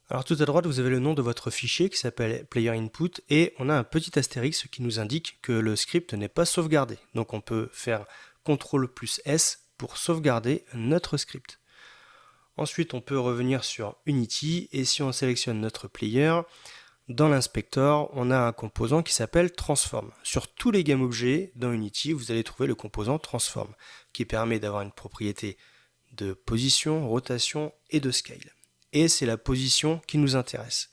Alors tout à droite, vous avez le nom de votre fichier qui s'appelle Player Input et on a un petit astérisque qui nous indique que le script n'est pas sauvegardé. Donc on peut faire CTRL plus S pour sauvegarder notre script. Ensuite, on peut revenir sur Unity et si on sélectionne notre player, dans l'inspecteur, on a un composant qui s'appelle Transform. Sur tous les GameObjects dans Unity, vous allez trouver le composant Transform qui permet d'avoir une propriété de position, rotation et de scale. Et c'est la position qui nous intéresse.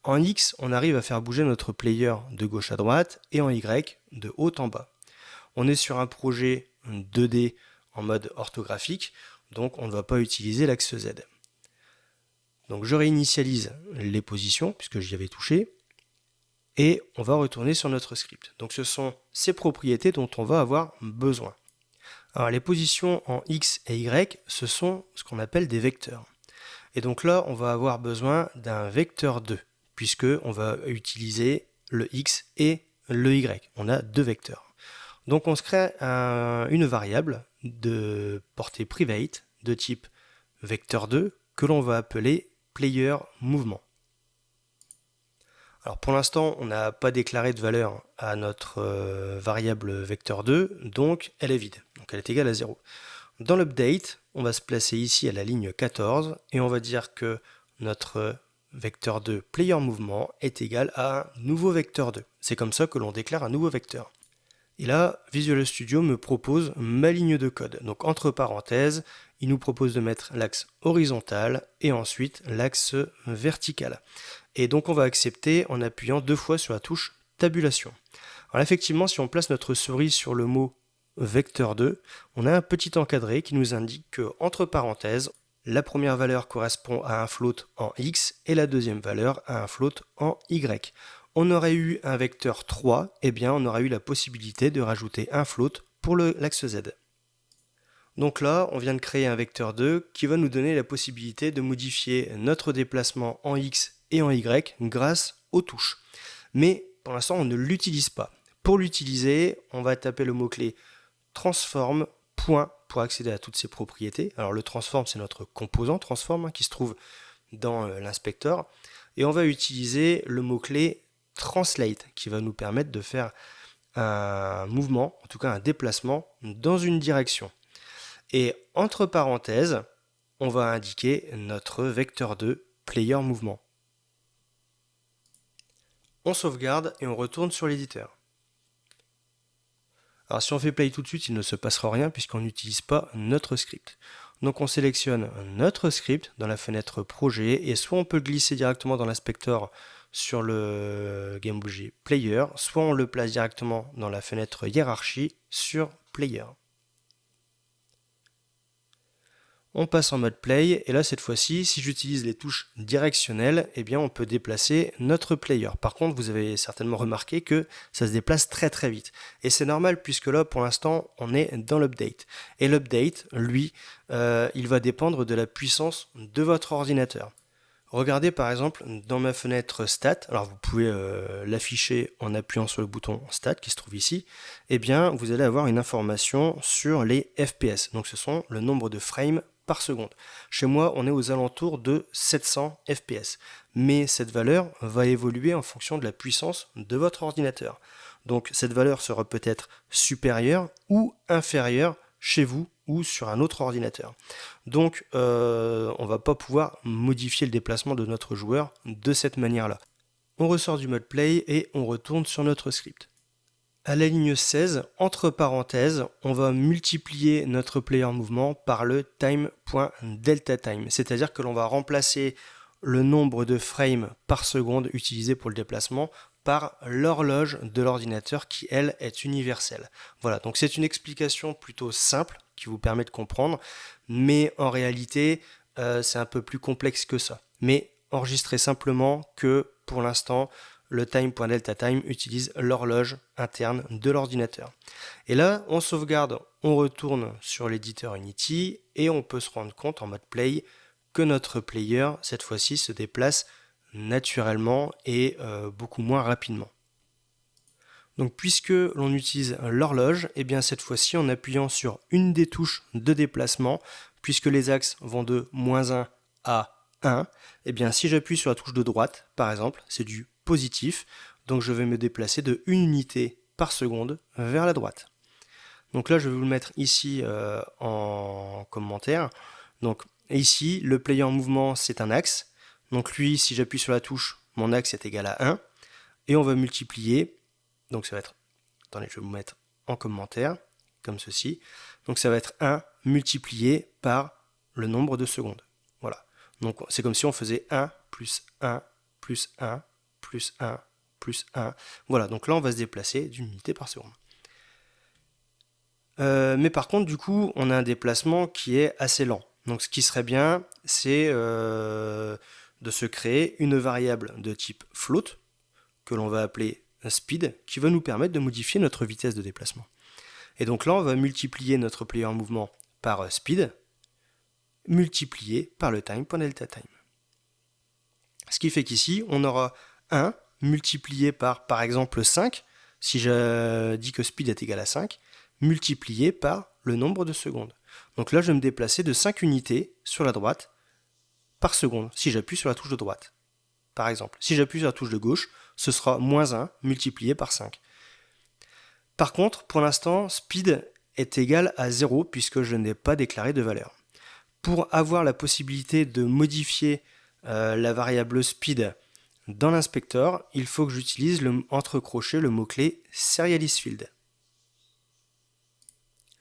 En X, on arrive à faire bouger notre player de gauche à droite et en Y, de haut en bas. On est sur un projet 2D en mode orthographique, donc on ne va pas utiliser l'axe Z. Donc je réinitialise les positions, puisque j'y avais touché, et on va retourner sur notre script. Donc ce sont ces propriétés dont on va avoir besoin. Alors les positions en X et Y, ce sont ce qu'on appelle des vecteurs. Et donc là, on va avoir besoin d'un vecteur 2, puisque on va utiliser le X et le Y. On a deux vecteurs. Donc on se crée une variable de portée private de type vecteur2 que l'on va appeler player mouvement. Alors pour l'instant, on n'a pas déclaré de valeur à notre variable vecteur2, donc elle est vide, donc elle est égale à 0. Dans l'update, on va se placer ici à la ligne 14 et on va dire que notre vecteur 2 player mouvement est égal à un nouveau vecteur 2. C'est comme ça que l'on déclare un nouveau vecteur. Et là, Visual Studio me propose ma ligne de code. Donc entre parenthèses, il nous propose de mettre l'axe horizontal et ensuite l'axe vertical. Et donc on va accepter en appuyant 2 fois sur la touche tabulation. Alors effectivement, si on place notre souris sur le mot vecteur 2, on a un petit encadré qui nous indique que, entre parenthèses, la première valeur correspond à un float en X et la deuxième valeur à un float en Y. On aurait eu un vecteur 3, et bien on aurait eu la possibilité de rajouter un float pour l'axe Z. Donc là, on vient de créer un vecteur 2 qui va nous donner la possibilité de modifier notre déplacement en X et en Y grâce aux touches. Mais pour l'instant, on ne l'utilise pas. Pour l'utiliser, on va taper le mot-clé transform pour accéder à toutes ces propriétés. Alors le transform, c'est notre composant transform qui se trouve dans l'inspecteur. Et on va utiliser le mot-clé translate qui va nous permettre de faire un mouvement, en tout cas un déplacement dans une direction. Et entre parenthèses, on va indiquer notre vecteur 2 player mouvement. On sauvegarde et on retourne sur l'éditeur. Alors si on fait play tout de suite, il ne se passera rien puisqu'on n'utilise pas notre script. Donc on sélectionne notre script dans la fenêtre projet et soit on peut le glisser directement dans l'inspecteur sur le GameObject Player, soit on le place directement dans la fenêtre hiérarchie sur Player. On passe en mode play et là cette fois-ci, si j'utilise les touches directionnelles, eh bien on peut déplacer notre player. Par contre, vous avez certainement remarqué que ça se déplace très très vite. Et c'est normal puisque là pour l'instant on est dans l'update. Et l'update, lui, il va dépendre de la puissance de votre ordinateur. Regardez par exemple dans ma fenêtre stat, alors vous pouvez l'afficher en appuyant sur le bouton stat qui se trouve ici, eh bien vous allez avoir une information sur les FPS, donc ce sont le nombre de frames par seconde. Chez moi on est aux alentours de 700 FPS, mais cette valeur va évoluer en fonction de la puissance de votre ordinateur. Donc cette valeur sera peut-être supérieure ou inférieure chez vous ou sur un autre ordinateur. Donc on ne va pas pouvoir modifier le déplacement de notre joueur de cette manière-là. On ressort du mode play et on retourne sur notre script. À la ligne 16, entre parenthèses, on va multiplier notre player mouvement par le time.deltaTime, c'est-à-dire que l'on va remplacer le nombre de frames par seconde utilisé pour le déplacement par l'horloge de l'ordinateur qui, elle, est universelle. Voilà, donc c'est une explication plutôt simple qui vous permet de comprendre, mais en réalité, c'est un peu plus complexe que ça. Mais enregistrez simplement que, pour l'instant, le time.deltaTime utilise l'horloge interne de l'ordinateur. Et là, on sauvegarde, on retourne sur l'éditeur Unity et on peut se rendre compte en mode play que notre player, cette fois-ci, se déplace naturellement et beaucoup moins rapidement. Donc puisque l'on utilise l'horloge, et bien cette fois-ci en appuyant sur une des touches de déplacement, puisque les axes vont de -1 à 1, et bien si j'appuie sur la touche de droite, par exemple, c'est du positif, donc je vais me déplacer de 1 unité par seconde vers la droite. Donc là, je vais vous le mettre ici en commentaire. Donc ici, le player en mouvement, c'est un axe. Donc lui, si j'appuie sur la touche, mon axe est égal à 1. Et on va multiplier, donc ça va être, attendez, je vais vous mettre en commentaire, comme ceci. Donc ça va être 1 multiplié par le nombre de secondes. Voilà. Donc c'est comme si on faisait 1 plus 1 plus 1 plus 1 plus 1. Voilà, donc là on va se déplacer d'une unité par seconde. Mais par contre, du coup, on a un déplacement qui est assez lent. Donc ce qui serait bien, c'est de se créer une variable de type float, que l'on va appeler speed, qui va nous permettre de modifier notre vitesse de déplacement. Et donc là, on va multiplier notre player en mouvement par speed, multiplié par le time.delta time. Ce qui fait qu'ici, on aura 1 multiplié par exemple 5, si je dis que speed est égal à 5, multiplié par le nombre de secondes. Donc là, je vais me déplacer de 5 unités sur la droite par seconde, si j'appuie sur la touche de droite. Par exemple, si j'appuie sur la touche de gauche, ce sera moins 1 multiplié par 5. Par contre, pour l'instant, speed est égal à 0 puisque je n'ai pas déclaré de valeur. Pour avoir la possibilité de modifier la variable speed dans l'inspecteur, il faut que j'utilise entre crochets le mot-clé serialist field.